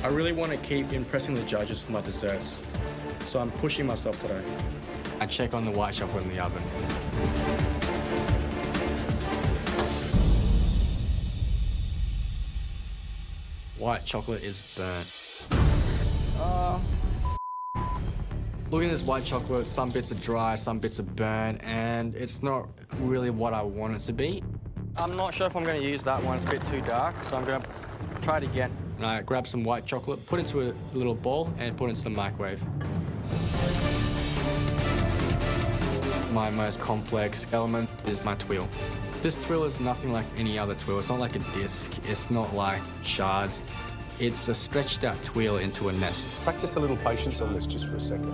I really want to keep impressing the judges with my desserts, so I'm pushing myself today. I check on the white chocolate in the oven. White chocolate is burnt. Looking at this white chocolate, some bits are dry, some bits are burnt, and it's not really what I want it to be. I'm not sure if I'm going to use that one. It's a bit too dark, so I'm going to try it again. And I grab some white chocolate, put it into a little bowl, and put it into the microwave. My most complex element is my twirl. This twirl is nothing like any other twirl. It's not like a disc. It's not like shards. It's a stretched out twirl into a nest. Practice a little patience on this just for a second.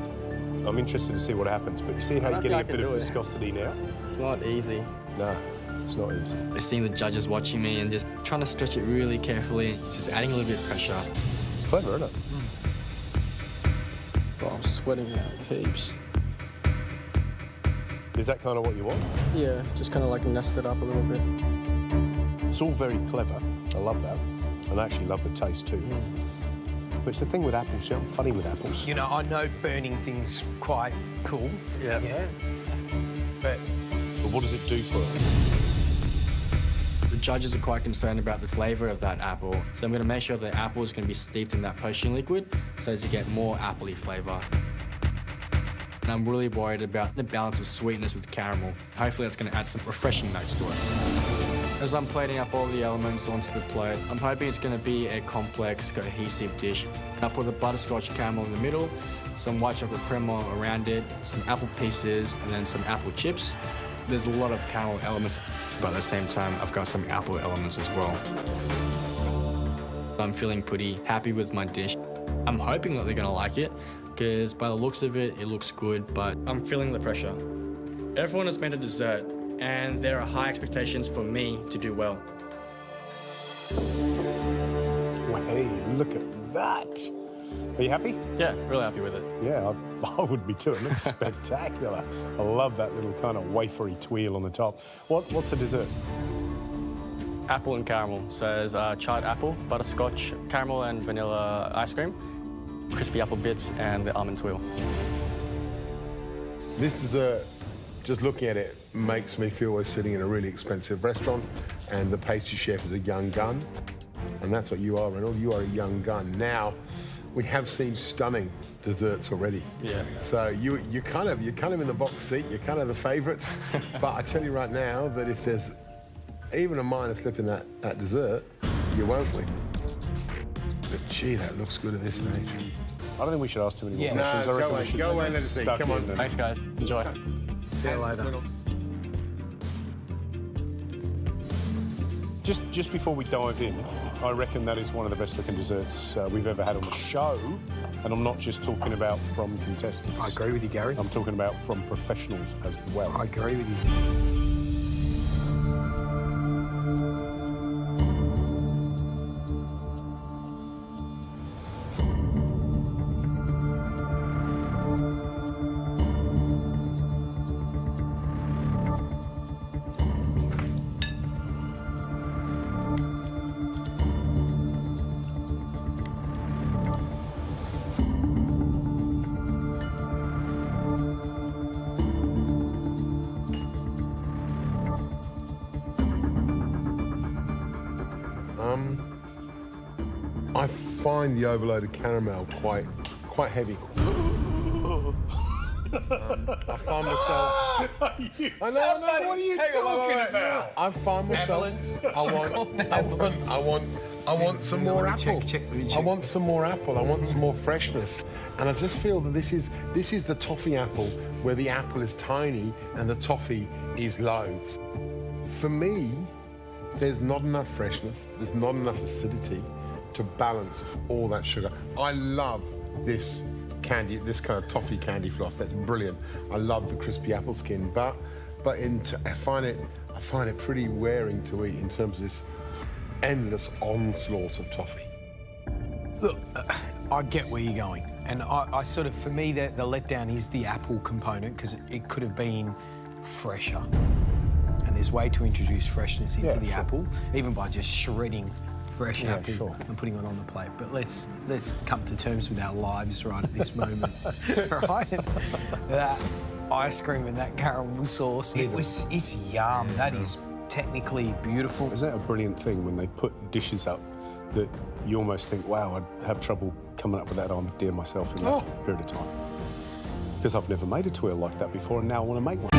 I'm interested to see what happens, but you see how you're getting a bit of viscosity now? It's not easy. No, it's not easy. Seeing the judges watching me and just trying to stretch it really carefully, just adding a little bit of pressure. It's clever, isn't it? Oh, I'm sweating out heaps. Is that kind of what you want? Yeah, just kind of like nest it up a little bit. It's all very clever. I love that. And I actually love the taste too. But it's the thing with apples, I'm funny with apples. You know, I know burning things quite cool. Yeah. But what does it do for it? The judges are quite concerned about the flavour of that apple, so I'm going to make sure the apple is going to be steeped in that poaching liquid so to get more appley flavour. And I'm really worried about the balance of sweetness with caramel. Hopefully that's going to add some refreshing notes to it. As I'm plating up all the elements onto the plate, I'm hoping it's going to be a complex, cohesive dish. I put the butterscotch caramel in the middle, some white chocolate crema around it, some apple pieces, and then some apple chips. There's a lot of caramel elements, but at the same time, I've got some apple elements as well. I'm feeling pretty happy with my dish. I'm hoping that they're going to like it, because by the looks of it, it looks good, but I'm feeling the pressure. Everyone has made a dessert, and there are high expectations for me to do well. Well, hey, look at that. Are you happy? Yeah, really happy with it. Yeah, I would be too. It looks spectacular. I love that little kind of wafery twirl on the top. What's the dessert? Apple and caramel. So there's charred apple, butterscotch, caramel and vanilla ice cream, crispy apple bits, and the almond twirl. This dessert, just looking at it, makes me feel we're sitting in a really expensive restaurant and the pastry chef is a young gun. And that's what you are, Reynold. You are a young gun. Now, we have seen stunning desserts already. Yeah. So you're kind of in the box seat. You're kind of the favourite. But I tell you right now that if there's even a minor slip in that dessert, you won't win. But gee, that looks good at this stage. I don't think we should ask too many more No, questions. I reckon we should go away and let us see. stuck Come on. in and- Thanks, guys. Enjoy. see you later. Just before we dive in, I reckon that is one of the best looking desserts we've ever had on the show. And I'm not just talking about from contestants. I agree with you, Gary. I'm talking about from professionals as well. I agree with you. I find the overloaded caramel quite heavy. I find myself. I know. What are you talking about? I find myself. I want some more apple. I want some more apple. I want some more freshness. And I just feel that this is the toffee apple, where the apple is tiny and the toffee is loads. For me, there's not enough freshness. There's not enough acidity to balance all that sugar. I love this candy, this kind of toffee candy floss. That's brilliant. I love the crispy apple skin, but I find it pretty wearing to eat in terms of this endless onslaught of toffee. Look, I get where you're going. And I sort of, for me, the letdown is the apple component, because it could have been fresher. And there's a way to introduce freshness into the apple, even by just shredding fresh apple sure. and putting it on the plate. But let's come to terms with our lives right at this moment, right? That ice cream and that caramel sauce, it's yum. That is technically beautiful. Isn't it a brilliant thing when they put dishes up that you almost think, wow, I'd have trouble coming up with that idea myself in that period of time? Because I've never made a twirl like that before, and now I want to make one.